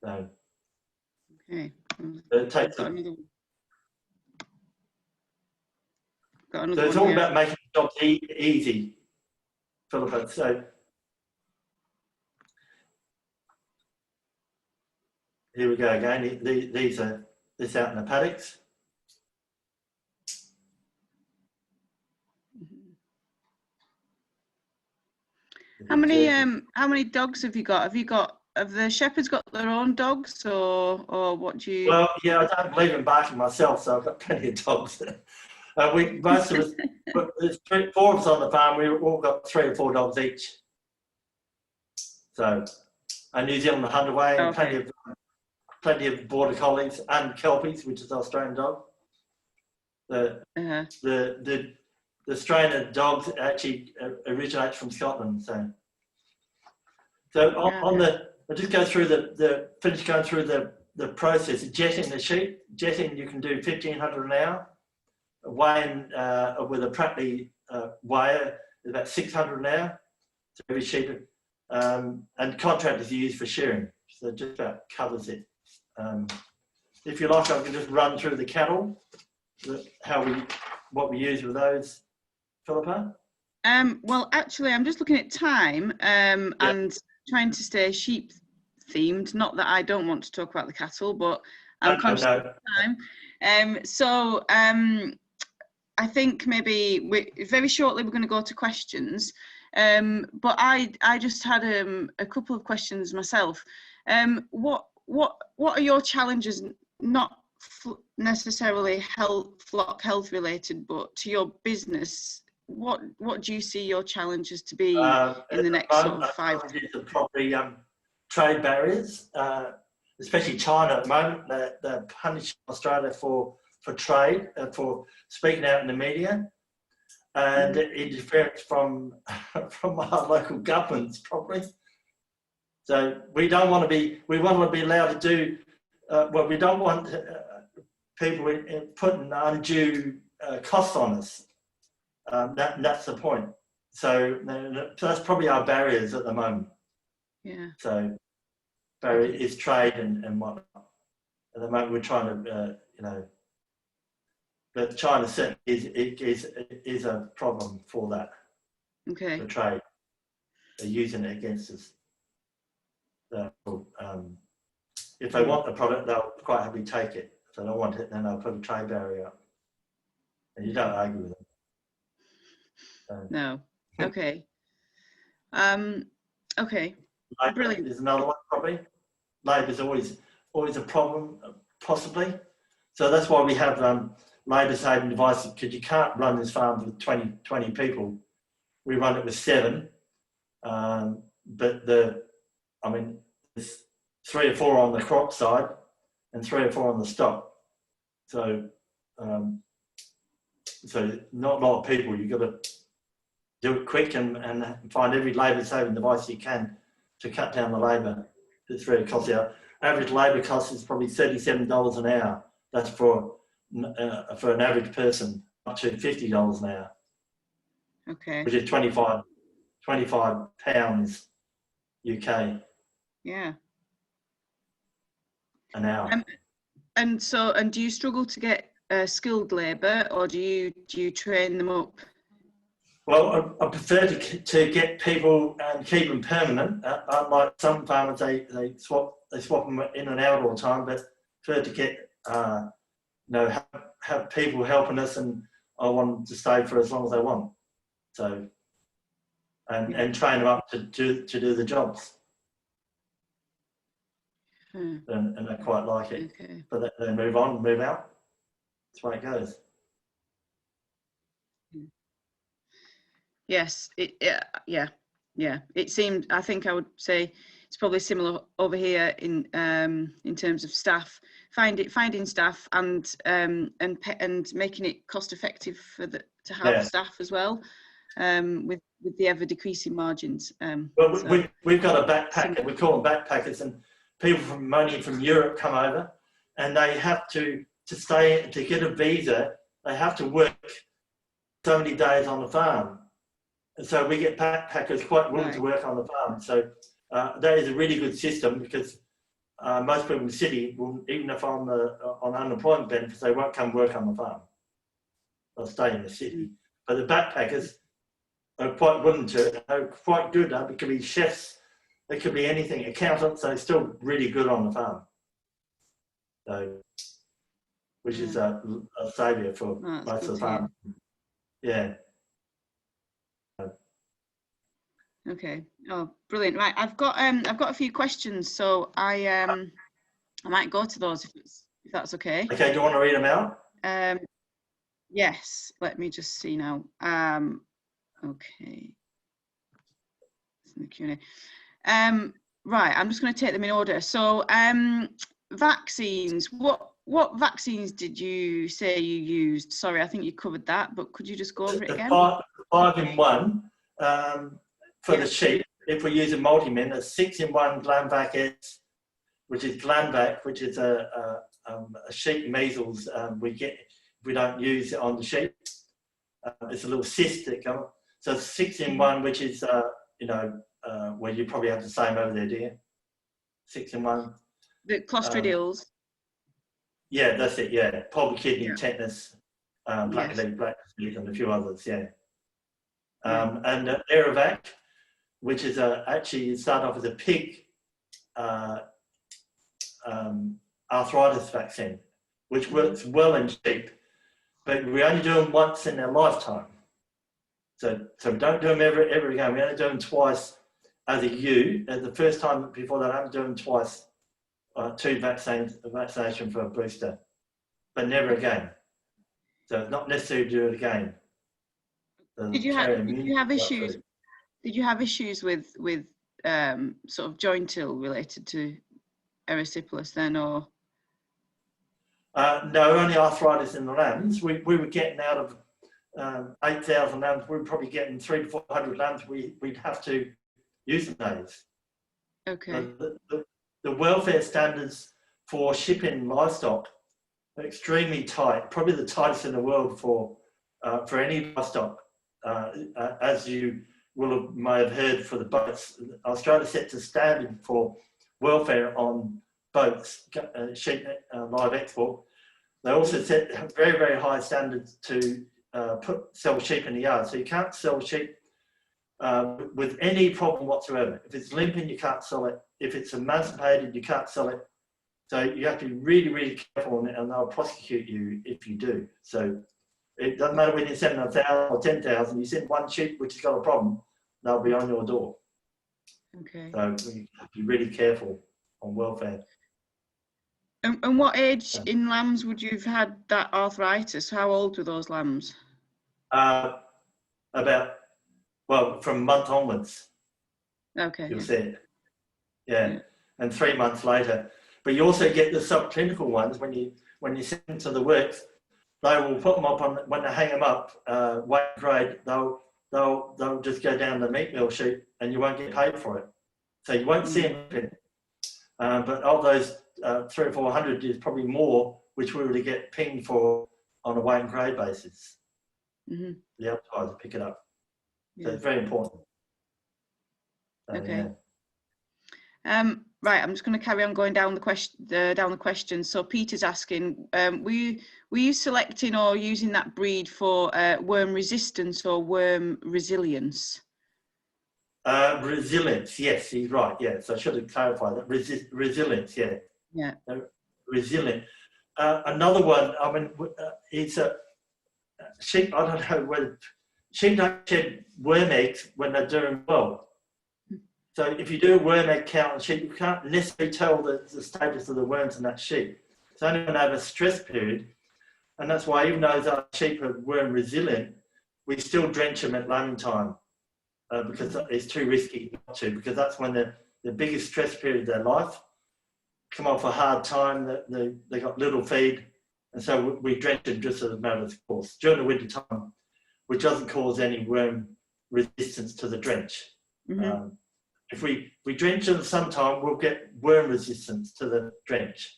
So okay. it takes Got another so it's all about making jobs easy, Phillipa. So here we go again. These are this out in the paddocks. How many dogs have you got? Have the shepherds got their own dogs, or what do you? Well, yeah, I don't believe in barking myself, so I've got plenty of dogs. Most of us, there's 4 of us on the farm. We've all got 3 or 4 dogs each. So, a New Zealand Hunterway, and plenty of border collies and kelpies, which is the Australian dog. The strain of dogs actually originates from Scotland. So I'll just go through finish going through the process of jetting the sheep. Jetting, you can do 1,500 an hour. Weighing with a Pratley weigher is about 600 an hour. So every sheep, and contractors are used for shearing. So it just about covers it. If you like, I can just run through the cattle, what we use with those, Phillipa. Well, actually, I'm just looking at time and trying to stay sheep themed. Not that I don't want to talk about the cattle, but I'm conscious of time. So I think maybe very shortly we're going to go to questions. But I just had a couple of questions myself. What are your challenges, not necessarily flock health related, but to your business, what do you see your challenges to be in the next sort of 5 years? Probably trade barriers, especially China at the moment. They're punishing Australia for trade, for speaking out in the media, and interference from our local governments probably. So we don't want to be. We want to be allowed to do. Well, we don't want people putting undue costs on us. That's the point. So that's probably our barriers at the moment. Yeah. So barrier is trade and whatnot. At the moment, we're trying to, but China certainly is a problem for that. Okay. For trade, they're using it against us. If they want the product, they'll quite happily take it. If they don't want it, then they'll put a trade barrier up. And you don't argue with them. So. No. Okay. Okay. Labour Brilliant. is another one probably. Labour's always a problem, possibly. So that's why we have labour saving devices, because you can't run this farm with 20 people. We run it with 7. But there's 3 or 4 on the crop side and 3 or 4 on the stock. So not a lot of people. You've got to do it quick and find every labour saving device you can to cut down the labour. It's very costly. Our average labour cost is probably $37 an hour. That's for an average person, up to $50 an hour. Okay. Which is 25 pounds UK. Yeah. An hour. And do you struggle to get skilled labour, or do you train them up? Well, I prefer to get people and keep them permanent. Unlike some farmers, they swap them in and out all the time. But prefer to get have people helping us, and I want them to stay for as long as they want. So and train them up to do the jobs. And I quite like it. Okay. But they move on, move out. That's the way it goes. Yes. It seemed. I think I would say it's probably similar over here in terms of staff. Finding staff and making it cost effective to have staff as well. With the ever decreasing margins. We've got a backpacker. We call them backpackers, and people mainly from Europe come over, and they have to stay to get a visa. They have to work so many days on the farm, and so we get backpackers quite willing to work on the farm. So that is a really good system, because most people in the city, even if on unemployment benefits, they won't come work on the farm. They'll stay in the city. But the backpackers are quite willing to. They're quite good. It could be chefs. It could be anything. Accountants. They're still really good on the farm. So, which is a saviour for most of the farm. Yeah. Okay. Oh, brilliant. Right. I've got a few questions, so I might go to those if that's okay. Okay. Do you want to read them out? Yes. Let me just see now. Okay. It's in the Q&A. Right. I'm just going to take them in order. So, vaccines. What vaccines did you say you used? Sorry, I think you covered that, but could you just go over it again? 5-in-1 for the sheep. If we use a multi-min, a 6-in-1 Glenvac X, which is Glenvac, which is a sheep measles we get if we don't use it on the sheep. It's a little cyst that comes. So 6-in-1, which is where you probably have the same over there, do you? 6-in-1. The Clostridiols. Yeah, that's it. Yeah, pulmonary kidney tetanus, black leg, black disease, and a few others. Yeah, and Aerovac, which is actually you start off as a pig arthritis vaccine, which works well in sheep, but we only do them once in their lifetime. So we don't do them ever again. We only do them twice as a ewe. As the first time before that, I only do them twice. 2 vaccination for a booster. but never again. So it's not necessary to do it again. Did you have issues? Did you have issues with sort of joint ill related to erysipelas then, or? No, only arthritis in the lambs. We were getting out of 8,000 lambs. We were probably getting 300 to 400 lambs. We'd have to euthanize. Okay. The welfare standards for shipping livestock are extremely tight. Probably the tightest in the world for any livestock. As you may have heard for the boats, Australia sets a standard for welfare on boats, sheep live export. They also set very, very high standards to sell sheep in the yard. So you can't sell sheep with any problem whatsoever. If it's limping, you can't sell it. If it's emancipated, you can't sell it. So you have to be really, really careful, and they'll prosecute you if you do. So it doesn't matter when you send 1,000 or 10,000, you send one sheep which has got a problem, they'll be on your door. Okay. So we have to be really careful on welfare. And what age in lambs would you have had that arthritis? How old were those lambs? From a month onwards. Okay. You'll see it. Yeah. And 3 months later. But you also get the subclinical ones when you send them to the works. They will put them up on, when they hang them up, weight grade, they'll just go down the meat meal sheet and you won't get paid for it. So you won't see them. But of those 300 or 400, there's probably more which we would get pinged for on a weight and grade basis. The outside pick it up. So it's very important. So, okay. Yeah. Right, I'm just going to carry on going down the question. So Peter's asking, were you selecting or using that breed for worm resistance or worm resilience? Resilience, yes, he's right. Yeah, so I should have clarified that. Resilience, yeah. Yeah. Resilient. Another one. I mean, it's a sheep. I don't know whether sheep don't shed worm eggs when they're doing well. So if you do a worm egg count on sheep, you can't necessarily tell the status of the worms in that sheep. It's only when they have a stress period, and that's why even though our sheep are worm resilient, we still drench them at lambing time because it's too risky not to, because that's when the biggest stress period of their life, come off a hard time, they got little feed, and so we drench them just as a matter of course during the winter time, which doesn't cause any worm resistance to the drench. If we drench them sometime, we'll get worm resistance to the drench,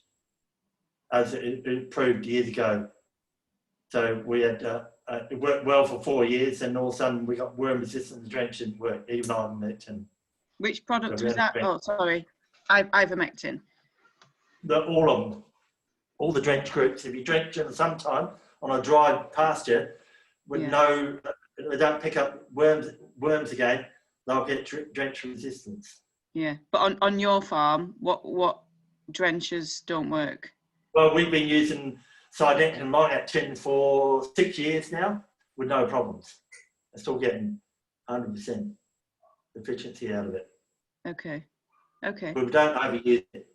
as it proved years ago. So we had, it worked well for 4 years, and all of a sudden we got worm resistance to the drench didn't work, even ivermectin. Which product was that? Oh, sorry, ivermectin. All of them, all the drench groups. If you drench in the summertime on a dry pasture with they don't pick up worms again, they'll get drench resistance. Yeah, but on your farm, what drenches don't work? Well, we've been using Slade and long-actin for 6 years now with no problems. We're still getting 100% efficiency out of it. Okay, okay. But we don't overuse it.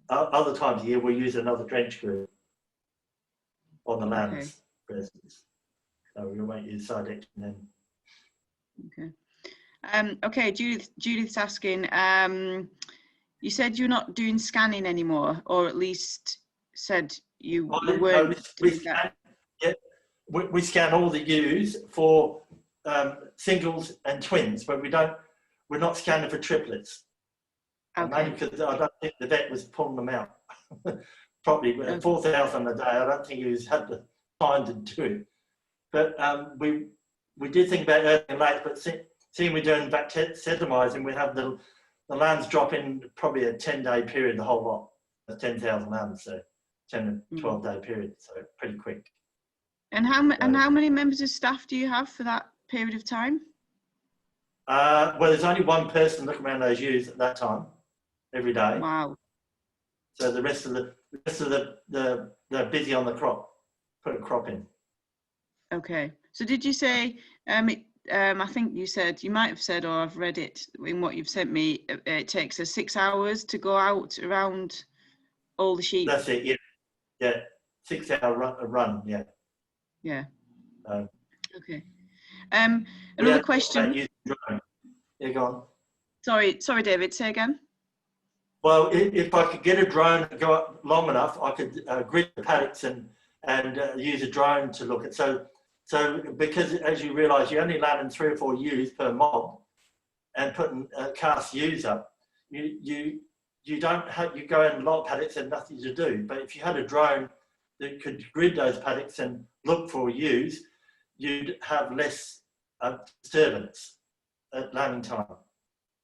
Other times of year, we use another drench group on the lambs. Okay. So we won't use Slade then. Okay. Okay, Judith's asking, you said you're not doing scanning anymore, or at least said you weren't. We scan all the ewes for singles and twins, but we're not scanning for triplets. Okay. Mainly because I don't think the vet was pulling them out properly. 4,000 a day, I don't think he had the time to do it. But we did think about early and late, but seeing we're doing baptisemizing, we have the lambs drop in probably a 10-day period, the whole lot, 10,000 lambs, so 10 to 12-day period, so pretty quick. And how many members of staff do you have for that period of time? Well, there's only one person looking around those ewes at that time, every day. Wow. So the rest of they're busy on the crop, put a crop in. Okay. So did you say, I think you might have said, or I've read it in what you've sent me, it takes us 6 hours to go out around all the sheep? That's it, yeah. 6-hour run, yeah. Yeah. Uh, Okay. Another question. Yeah, go on. Sorry, David, say again. Well, if I could get a drone to go up long enough, I could grid the paddocks and use a drone to look at. So because as you realise, you're only landing 3 or 4 ewes per mob, and putting cast ewes up, you don't have, you go in a lot of paddocks and nothing to do. But if you had a drone that could grid those paddocks and look for ewes, you'd have less disturbance at lambing time.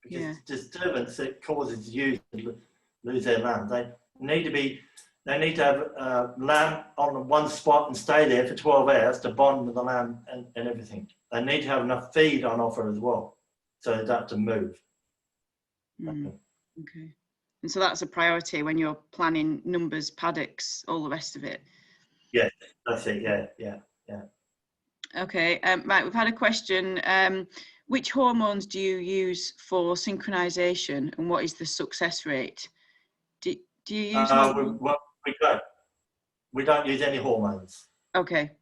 Because disturbance that causes ewes to lose their lamb. They need to have lamb on one spot and stay there for 12 hours to bond with the lamb and everything. They need to have enough feed on offer as well, so they don't have to move. Okay. And so that's a priority when you're planning numbers, paddocks, all the rest of it. Yeah, that's it. Yeah. Okay. Right. We've had a question. Which hormones do you use for synchronization, and what is the success rate? Do you use hormones? We don't use any hormones. Okay.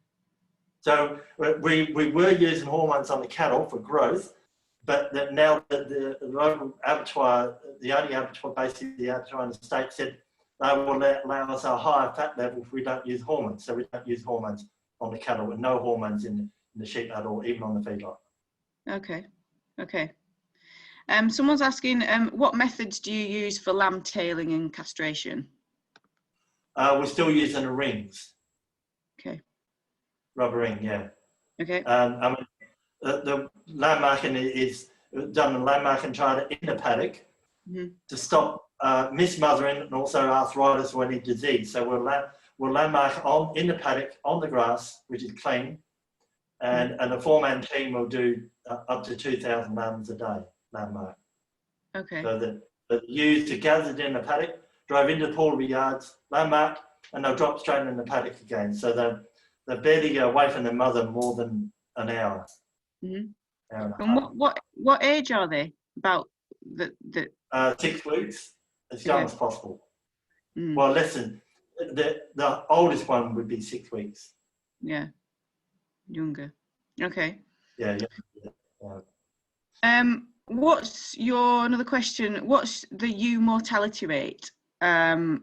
So we were using hormones on the cattle for growth, but now the local abattoir, the only abattoir, basically the abattoir in the state, said they will allow us a higher fat level if we don't use hormones. So we don't use hormones on the cattle, and no hormones in the sheep at all, even on the feedlot. Okay. Someone's asking, what methods do you use for lamb tailing and castration? We're still using the rings. Okay. Rubber ring, yeah. Okay. I mean, the lamb marking is done in lamb marking tried in the paddock to stop mismothering and also arthritis or any disease. So we'll lamb mark in the paddock on the grass, which is clean, and a 4-man team will do up to 2,000 lambs a day, lamb mark. Okay. So the ewes are gathered in the paddock, drove into the poultry yards, lamb marked, and they'll drop straight in the paddock again. So they barely go away from their mother more than an hour. Hour and what age are they? About the 6 weeks, as young as possible. Well, less than the oldest one would be 6 weeks. Yeah, younger. Okay. Yeah. What's another question? What's the ewe mortality rate? And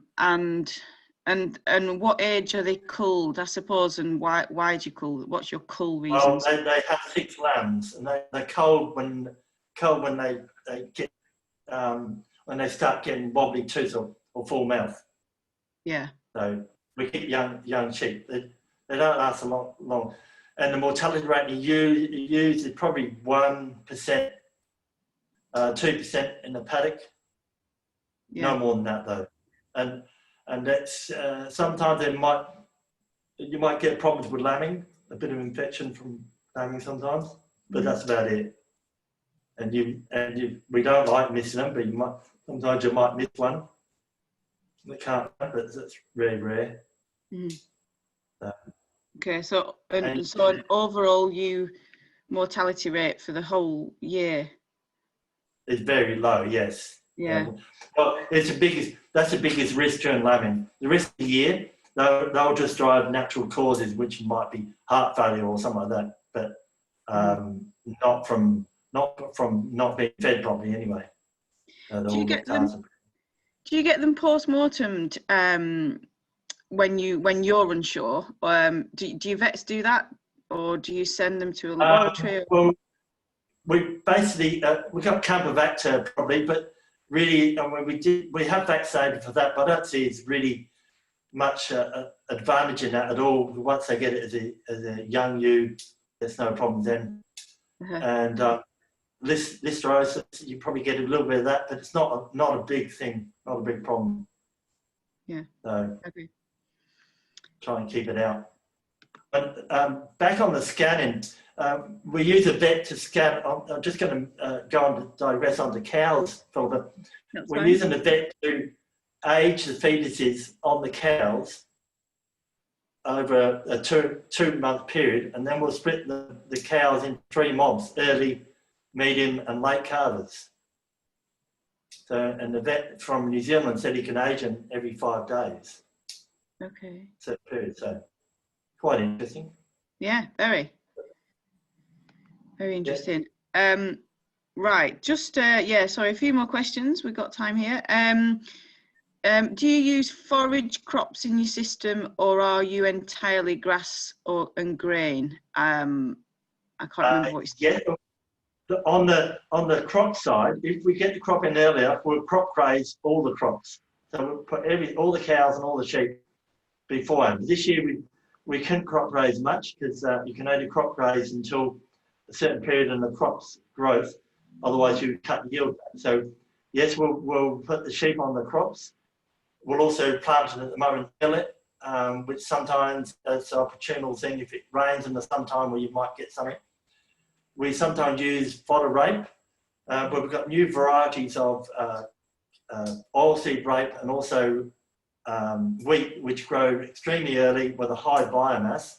what age are they culled, I suppose, and why do you cull? What's your cull reasons? Well, they have 6 lambs, and they're culled when they get when they start getting wobbly tooth or full mouth. Yeah. So we get young sheep. They don't last a long. And the mortality rate in ewes is probably 1%, 2% in the paddock. Yeah. No more than that though. And that's sometimes you might get problems with lambing, a bit of infection from lambing sometimes, but that's about it. And we don't like missing them, but sometimes you might miss one. It can't, but it's very rare. Okay, so an overall ewe mortality rate for the whole year is very low. Yes. Yeah. Well, that's the biggest risk during lambing. The rest of the year, they'll just drive natural causes, which might be heart failure or something like that, but not from not being fed properly anyway. Do you get them post-mortemed when you're unsure? Do you vets do that, or do you send them to a laboratory? Well, we basically we got Campylobacter probably, but really, we have vaccinated for that, but I don't see it's really much advantage in that at all. Once they get it as a young ewe, there's no problem then. And listeriosis, you probably get a little bit of that, but it's not a big thing, not a big problem. Yeah. So try and keep it out. But back on the scanning, we use a vet to scan. I'm just going to go on to digress onto cows, Phillipa. We're using a vet to age the fetuses on the cows over a two-month period, and then we'll split the cows in 3 mobs: early, medium, and late calvers. So, and the vet from New Zealand said he can age them every 5 days. Okay. certain period. So quite interesting. Yeah, very interesting. Right, just yeah, sorry, a few more questions. We've got time here. Do you use forage crops in your system, or are you entirely grass and grain? I can't remember what it's. Yeah, on the crop side, if we get the crop in earlier, we'll crop graze all the crops. So we'll put all the cows and all the sheep beforehand. This year we couldn't crop graze much because you can only crop graze until a certain period in the crop's growth. Otherwise, you cut the yield back. So yes, we'll put the sheep on the crops. We'll also plant it at the moment, millet, which sometimes it's an opportune thing if it rains in the summertime where you might get something. We sometimes use fodder rape, but we've got new varieties of oilseed rape and also wheat, which grow extremely early with a high biomass,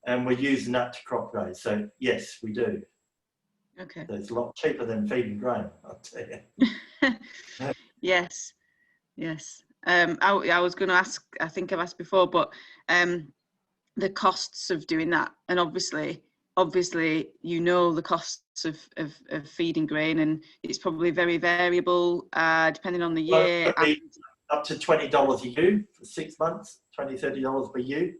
and we're using that to crop graze. So yes, we do. Okay. So it's a lot cheaper than feeding grain, I'll tell you. Yes. I was going to ask, I think I've asked before, but the costs of doing that, and obviously you know the costs of feeding grain, and it's probably very variable depending on the year. Well, up to $20 a ewe for 6 months, $20-$30 per ewe.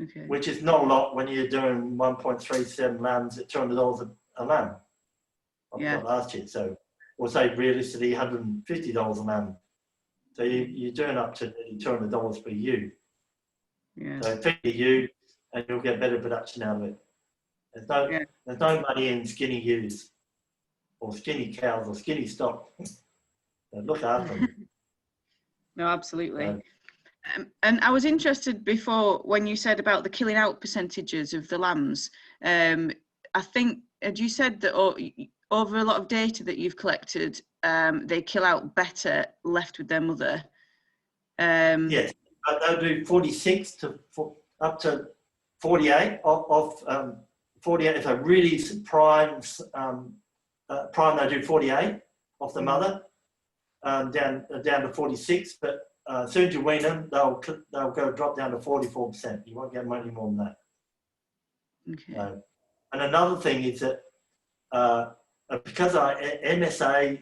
Okay. Which is not a lot when you're doing 1.37 lambs at $200 a lamb. Yeah. Last year, so we'll say realistically $150 a lamb. So you're doing up to nearly $200 per ewe. Yeah. So feed a ewe and you'll get better production out of it. There's no money in skinny ewes or skinny cows or skinny stock. So look after them. No, absolutely. And I was interested before when you said about the killing out percentages of the lambs. I think, had you said that over a lot of data that you've collected, they kill out better left with their mother? Yes, they'll do 46 to up to 48 of 48. If they're really prime, they'll do 48 off the mother, down to 46. But as soon as you wean them, they'll go drop down to 44%. You won't get any more than that. Okay. And another thing is that because our MSA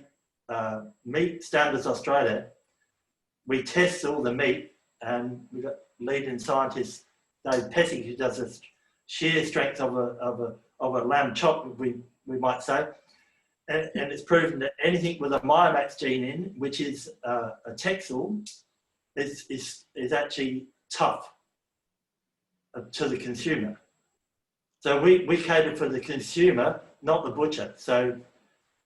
Meat Standards Australia, we test all the meat, and we've got leading scientist Dave Pessig, who does a sheer strength of a lamb chop, we might say, and it's proven that anything with a Myomax gene in, which is a Texel, is actually tough to the consumer. So we cater for the consumer, not the butcher. So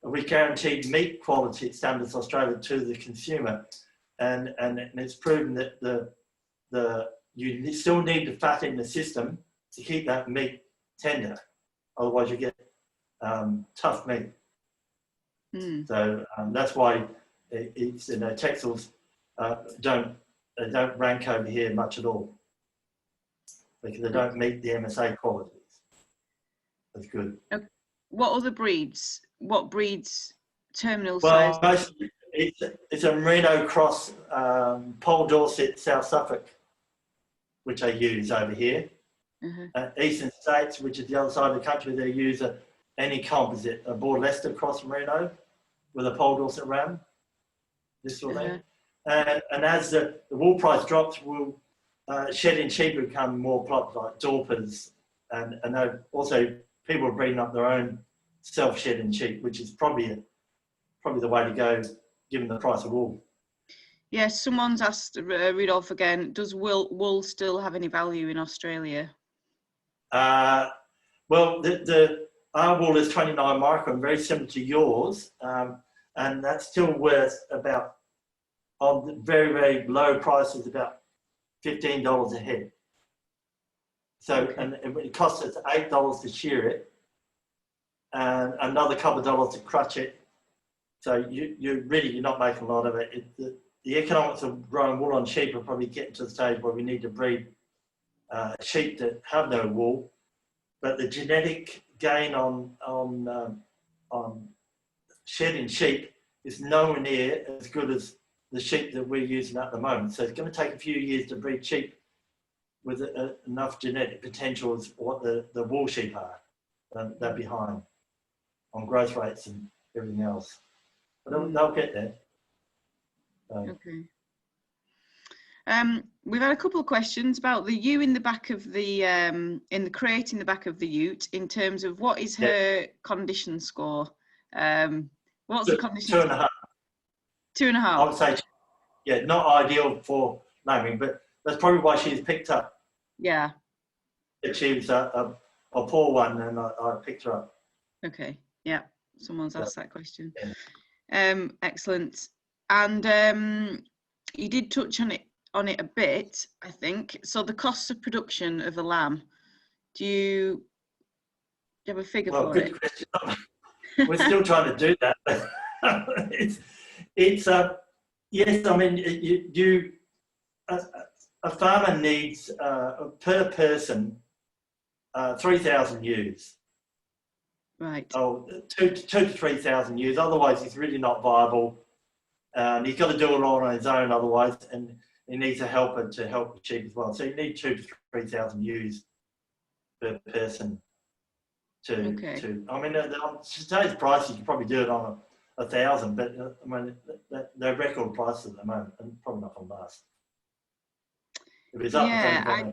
we guaranteed meat quality at Standards Australia to the consumer, and it's proven that you still need the fat in the system to keep that meat tender. Otherwise, you get tough meat. So that's why it's Texels don't rank over here much at all, because they don't meet the MSA qualities. That's good. What other breeds? What breeds? Terminal well, size? Mostly it's a Merino cross, Pole Dorset, South Suffolk, which I use over here. Eastern States, which is the other side of the country, they use any composite, a Boar Leicester cross Merino with a Pole Dorset ram, this sort of thing. And as the wool price drops, shedding sheep become more popular, like Dorpers, and also people are breeding up their own self-shedding sheep, which is probably the way to go, given the price of wool. Yes, someone's asked, Rudolph again, does wool still have any value in Australia? Well, our wool is 29 micron, very similar to yours, and that's still worth about, on the very, very low prices, about $15 a head. So, and it costs us $8 to shear it, and another couple of dollars to crutch it. So you're not making a lot of it. The economics of growing wool on sheep are probably getting to the stage where we need to breed sheep that have no wool, but the genetic gain on shedding sheep is nowhere near as good as the sheep that we're using at the moment. So it's going to take a few years to breed sheep with enough genetic potential as what the wool sheep are. They're behind on growth rates and everything else. But they'll get there. So. Okay. We've had a couple of questions about the ewe in the back of the in the crate in the back of the ute, in terms of what is her condition score. What's the condition? 2.5. 2.5. I would say, yeah, not ideal for lambing, but that's probably why she's picked up. Yeah. If she was a poor one, and I picked her up. Okay. Yeah. Someone's asked that question. Yeah. Excellent. And you did touch on it a bit, I think. So the costs of production of a lamb, do you have a figure for it? Good question. We're still trying to do that. It's yes. I mean, a farmer needs per person 3,000 ewes. Right. Oh, 2,000 to 3,000 ewes. Otherwise, it's really not viable. He's got to do it all on his own. Otherwise, and he needs a helper to help the sheep as well. So you need 2,000 to 3,000 ewes per person. I mean, on today's price, you can probably do it on 1,000, but I mean, they're record prices at the moment, and probably not going to last. If it's up, I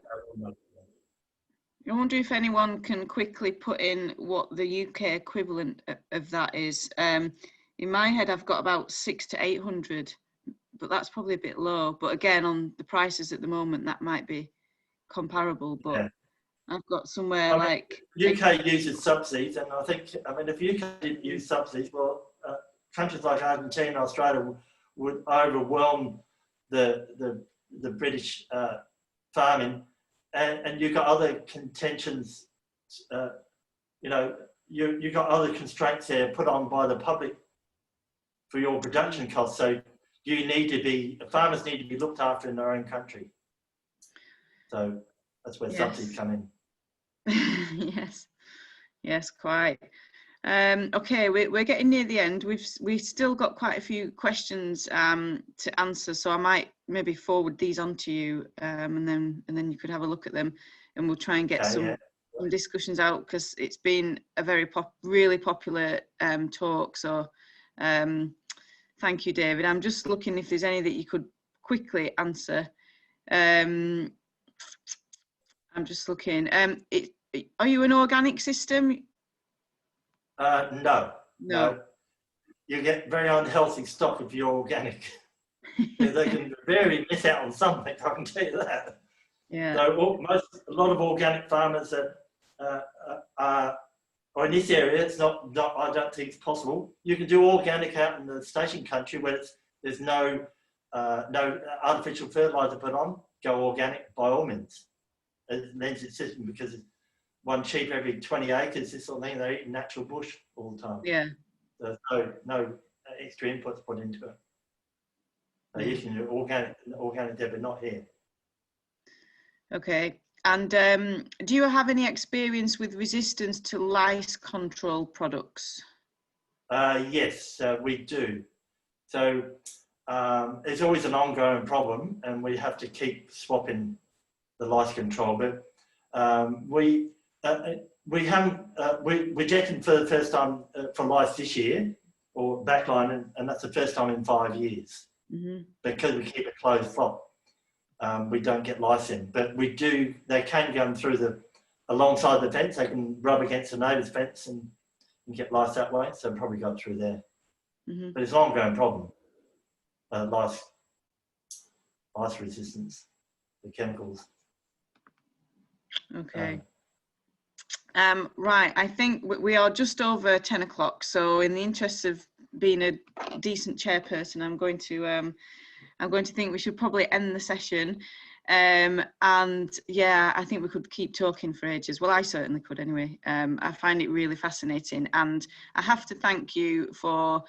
wonder if anyone can quickly put in what the UK equivalent of that is. In my head, I've got about 600 to 800, but that's probably a bit low. But again, on the prices at the moment, that might be comparable. But yeah. I've got somewhere UK uses subsidies, and I think, I mean, if UK didn't use subsidies, well, countries like Argentina and Australia would overwhelm the British farming, and you've got other contentions, you know, you've got other constraints there put on by the public for your production costs. So farmers need to be looked after in their own country. So that's where subsidies come in. Yes, quite. Okay, we're getting near the end. We've still got quite a few questions to answer, so I might maybe forward these on to you, and then you could have a look at them, and we'll try and get some discussions out, because it's been a really popular talk. So thank you, David. I'm just looking if there's any that you could quickly answer. I'm just looking. Are you an organic system? No. You get very unhealthy stock if you're organic. They can very miss out on something, I can tell you that. Yeah. So a lot of organic farmers that are in this area, it's not. I don't think it's possible. You can do organic out in the station country where there's no artificial fertilizer put on. Go organic by all means. It lends its system, because it's one sheep every 20 acres, this sort of thing. They're eating natural bush all the time. Yeah. There's no extra inputs put into it. They're using organic there, but not here. Okay. And do you have any experience with resistance to lice control products? Yes, we do. So it's always an ongoing problem, and we have to keep swapping the lice control. But we're jetting for the first time for lice this year, or backline, and that's the first time in 5 years. Mm-hmm. Because we keep a closed flock, we don't get lice in. But we do. They can go through alongside the fence. They can rub against the neighbour's fence and get lice that way. So probably go through there. Mm-hmm. But it's an ongoing problem. Lice resistance, the chemicals. Okay. Right, I think we are just over 10 o'clock. So in the interest of being a decent chairperson, I'm going to think we should probably end the session. And yeah, I think we could keep talking for ages. Well, I certainly could anyway. I find it really fascinating, and I have to thank you for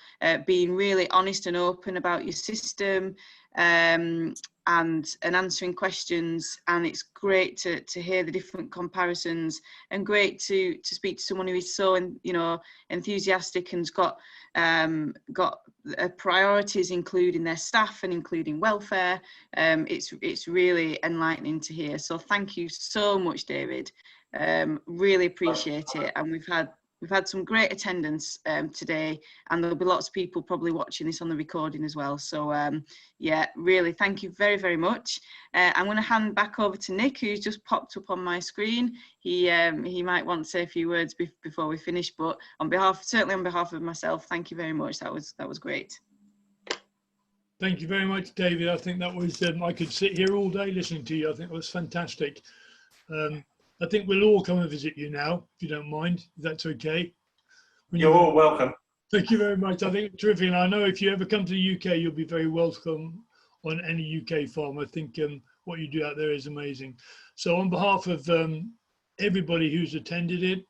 being really honest and open about your system. and answering questions, and it's great to hear the different comparisons, and great to speak to someone who is so enthusiastic and's got priorities, including their staff and including welfare. It's really enlightening to hear. So thank you so much, David. Really appreciate it. And we've had some great attendance today, and there'll be lots of people probably watching this on the recording as well. So yeah, really thank you very, very much. I'm going to hand back over to Nick, who's just popped up on my screen. He might want to say a few words before we finish, but certainly on behalf of myself, thank you very much. That was great. Thank you very much, David. I think that was, I could sit here all day listening to you. I think it was fantastic. I think we'll all come and visit you now, if you don't mind, if that's okay. You're all welcome. Thank you very much. I think it's terrific. And I know if you ever come to the UK, you'll be very welcome on any UK farm. I think what you do out there is amazing. So on behalf of everybody who's attended it,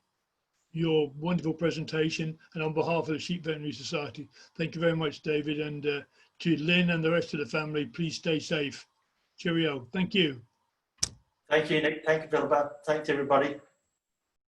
your wonderful presentation, and on behalf of the Sheep Veterinary Society, thank you very much, David. And to Lynn and the rest of the family, please stay safe. Cheerio. Thank you. Thank you, Nick. Thank you, Phillipa. Thanks, everybody.